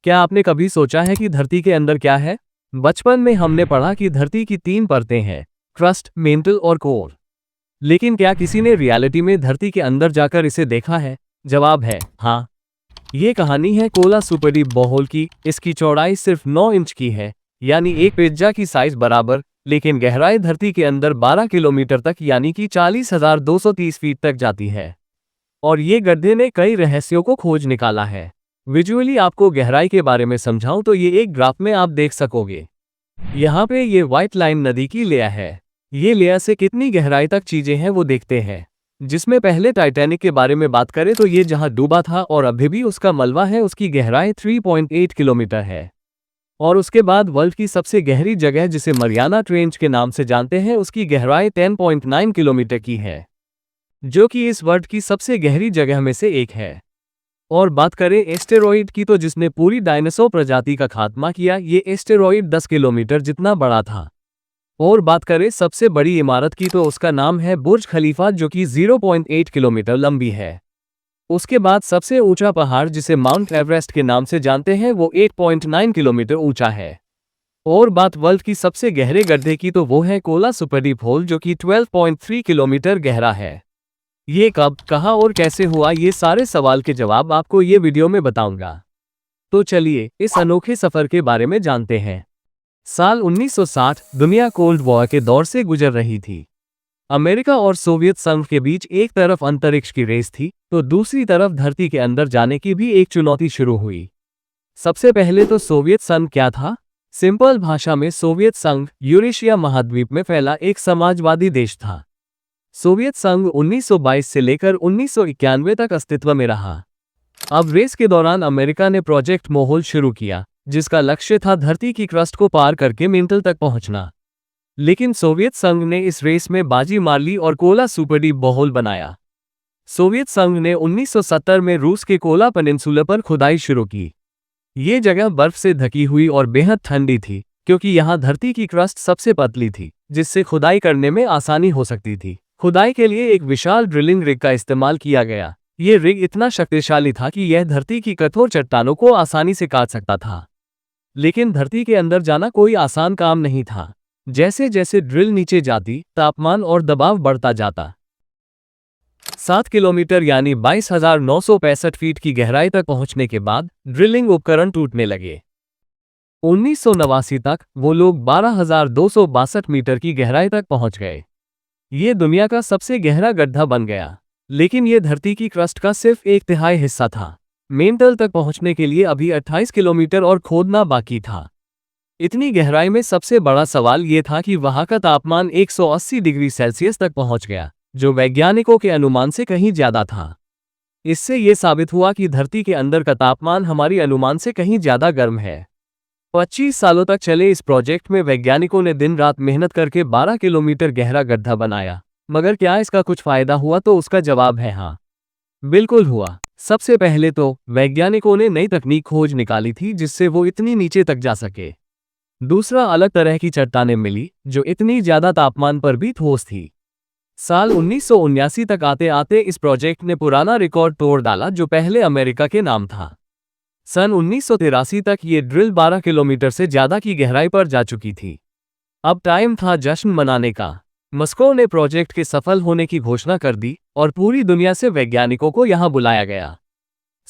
क्या आपने कभी सोचा है कि धरती के अंदर क्या है? बचपन में हमने पढ़ा कि धरती की 3 परतें हैं, क्रस्ट, मेंटल और कोर। लेकिन क्या किसी ने रियलिटी में धरती के अंदर जाकर इसे देखा है? जवाब है हाँ। ये कहानी है कोला सुपरडीप बोरहोल की। इसकी चौड़ाई सिर्फ 9 इंच की है, यानी एक पिज्जा की साइज बराबर, लेकिन गहराई धरती के अंदर 12 किलोमीटर तक यानी कि 40,230 फीट तक जाती है। और ये गड्ढे ने कई रहस्यों को खोज निकाला है। विजुअली आपको गहराई के बारे में समझाऊं तो ये एक ग्राफ में आप देख सकोगे। यहाँ पे ये व्हाइट लाइन नदी की लेयर है। ये लेयर से कितनी गहराई तक चीजें हैं वो देखते हैं। जिसमें पहले टाइटैनिक के बारे में बात करें तो ये जहां डूबा था और अभी भी उसका मलबा है, उसकी गहराई 3.8 किलोमीटर है। और उसके बाद वर्ल्ड की सबसे गहरी जगह जिसे मरियाना ट्रेंच के नाम से जानते हैं, उसकी गहराई 10.9 किलोमीटर की है, जो कि इस वर्ल्ड की सबसे गहरी जगह में से एक है। और बात करें एस्टेरॉइड की तो जिसने पूरी डायनासोर प्रजाति का खात्मा किया, ये एस्टेरॉइड 10 किलोमीटर जितना बड़ा था। और बात करें सबसे बड़ी इमारत की तो उसका नाम है बुर्ज खलीफा, जो कि 0.8 किलोमीटर लंबी है। उसके बाद सबसे ऊंचा पहाड़ जिसे माउंट एवरेस्ट के नाम से जानते हैं वो 8.9 किलोमीटर ऊंचा है। और बात वर्ल्ड की सबसे गहरे गड्ढे की तो वो है कोला सुपरडीप होल, जो कि 12.3 किलोमीटर गहरा है। ये कब, कहाँ और कैसे हुआ, ये सारे सवाल के जवाब आपको ये वीडियो में बताऊंगा। तो चलिए इस अनोखे सफर के बारे में जानते हैं। साल 1960 दुनिया कोल्ड वॉर के दौर से गुजर रही थी। अमेरिका और सोवियत संघ के बीच एक तरफ अंतरिक्ष की रेस थी तो दूसरी तरफ धरती के अंदर जाने की भी एक चुनौती शुरू हुई। सबसे पहले तो सोवियत संघ क्या था? सिंपल भाषा में सोवियत संघ यूरेशिया महाद्वीप में फैला एक समाजवादी देश था। सोवियत संघ 1922 से लेकर 1991 तक अस्तित्व में रहा। अब रेस के दौरान अमेरिका ने प्रोजेक्ट मोहोल शुरू किया, जिसका लक्ष्य था धरती की क्रस्ट को पार करके मेंटल तक पहुंचना। लेकिन सोवियत संघ ने इस रेस में बाजी मार ली और कोला सुपरडीप बोरहोल बनाया। सोवियत संघ ने 1970 में रूस के कोला पेनिनसुला पर खुदाई शुरू की। ये जगह बर्फ से ढकी हुई और बेहद ठंडी थी, क्योंकि यहाँ धरती की क्रस्ट सबसे पतली थी, जिससे खुदाई करने में आसानी हो सकती थी। खुदाई के लिए एक विशाल ड्रिलिंग रिग का इस्तेमाल किया गया। ये रिग इतना शक्तिशाली था कि यह धरती की कठोर चट्टानों को आसानी से काट सकता था। लेकिन धरती के अंदर जाना कोई आसान काम नहीं था। जैसे जैसे ड्रिल नीचे जाती, तापमान और दबाव बढ़ता जाता। 7 किलोमीटर यानी 22,965 फीट की गहराई तक पहुंचने के बाद ड्रिलिंग उपकरण टूटने लगे। 1989 तक वो लोग 12,262 मीटर की गहराई तक पहुंच गए। ये दुनिया का सबसे गहरा गड्ढा बन गया। लेकिन ये धरती की क्रस्ट का सिर्फ 1/3 हिस्सा था। मेंटल तक पहुंचने के लिए अभी 28 किलोमीटर और खोदना बाकी था। इतनी गहराई में सबसे बड़ा सवाल ये था कि वहां का तापमान 180 डिग्री सेल्सियस तक पहुंच गया, जो वैज्ञानिकों के अनुमान से कहीं ज्यादा था। इससे ये साबित हुआ कि धरती के अंदर का तापमान हमारी अनुमान से कहीं ज्यादा गर्म है। 25 सालों तक चले इस प्रोजेक्ट में वैज्ञानिकों ने दिन रात मेहनत करके 12 किलोमीटर गहरा गड्ढा बनाया। मगर क्या इसका कुछ फायदा हुआ? तो उसका जवाब है हाँ, बिल्कुल हुआ। सबसे पहले तो वैज्ञानिकों ने नई तकनीक खोज निकाली थी जिससे वो इतनी नीचे तक जा सके। दूसरा, अलग तरह की चट्टानें मिली जो इतनी ज्यादा तापमान पर भी ठोस थी। साल 1979 तक आते आते इस प्रोजेक्ट ने पुराना रिकॉर्ड तोड़ डाला जो पहले अमेरिका के नाम था। सन 1983 तक ये ड्रिल 12 किलोमीटर से ज्यादा की गहराई पर जा चुकी थी। अब टाइम था जश्न मनाने का। मॉस्को ने प्रोजेक्ट के सफल होने की घोषणा कर दी और पूरी दुनिया से वैज्ञानिकों को यहां बुलाया गया।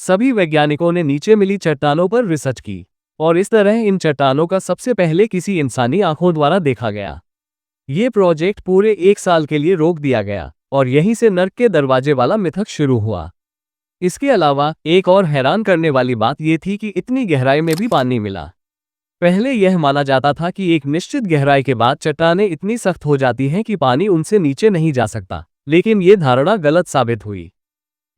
सभी वैज्ञानिकों ने नीचे मिली चट्टानों पर रिसर्च की और इस तरह इन चट्टानों का सबसे पहले किसी इंसानी आंखों द्वारा देखा गया। ये प्रोजेक्ट पूरे 1 साल के लिए रोक दिया गया और यहीं से नर्क के दरवाजे वाला मिथक शुरू हुआ। इसके अलावा एक और हैरान करने वाली बात यह थी कि इतनी गहराई में भी पानी मिला। पहले यह माना जाता था कि एक निश्चित गहराई के बाद चट्टानें इतनी सख्त हो जाती हैं कि पानी उनसे नीचे नहीं जा सकता, लेकिन यह धारणा गलत साबित हुई।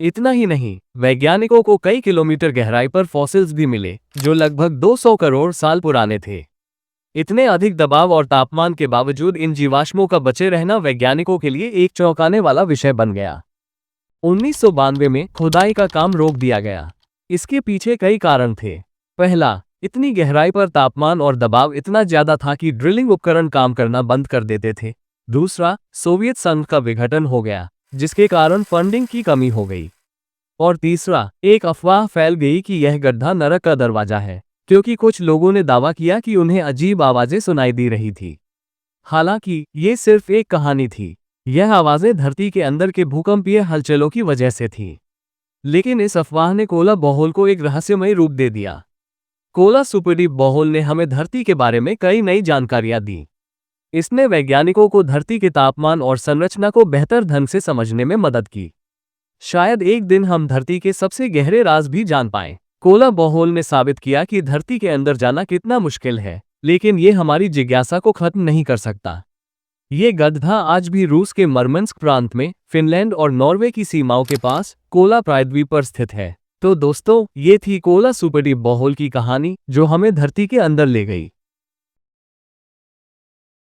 इतना ही नहीं, वैज्ञानिकों को कई किलोमीटर गहराई पर फॉसिल्स भी मिले जो लगभग 200 करोड़ साल पुराने थे। इतने अधिक दबाव और तापमान के बावजूद इन जीवाश्मों का बचे रहना वैज्ञानिकों के लिए एक चौंकाने वाला विषय बन गया। 1992 में खुदाई का काम रोक दिया गया। इसके पीछे कई कारण थे। पहला, इतनी गहराई पर तापमान और दबाव इतना ज्यादा था कि ड्रिलिंग उपकरण काम करना बंद कर देते थे। दूसरा, सोवियत संघ का विघटन हो गया जिसके कारण फंडिंग की कमी हो गई। और तीसरा, एक अफवाह फैल गई कि यह गड्ढा नरक का दरवाजा है, क्योंकि कुछ लोगों ने दावा किया कि उन्हें अजीब आवाजें सुनाई दी रही थी। हालांकि ये सिर्फ एक कहानी थी। यह आवाजें धरती के अंदर के भूकंपीय हलचलों की वजह से थीं। लेकिन इस अफवाह ने कोला बॉहोल को एक रहस्यमयी रूप दे दिया। कोला सुपरडीप बॉहोल ने हमें धरती के बारे में कई नई जानकारियां दी। इसने वैज्ञानिकों को धरती के तापमान और संरचना को बेहतर ढंग से समझने में मदद की। शायद एक दिन हम धरती के सबसे गहरे राज भी जान पाएं। कोला बॉहोल ने साबित किया कि धरती के अंदर जाना कितना मुश्किल है, लेकिन ये हमारी जिज्ञासा को खत्म नहीं कर सकता। ये गड्ढा आज भी रूस के मरमंस्क प्रांत में, फिनलैंड और नॉर्वे की सीमाओं के पास कोला प्रायद्वीप पर स्थित है। तो दोस्तों, ये थी कोला सुपरडीप बॉहोल की कहानी, जो हमें धरती के अंदर ले गई।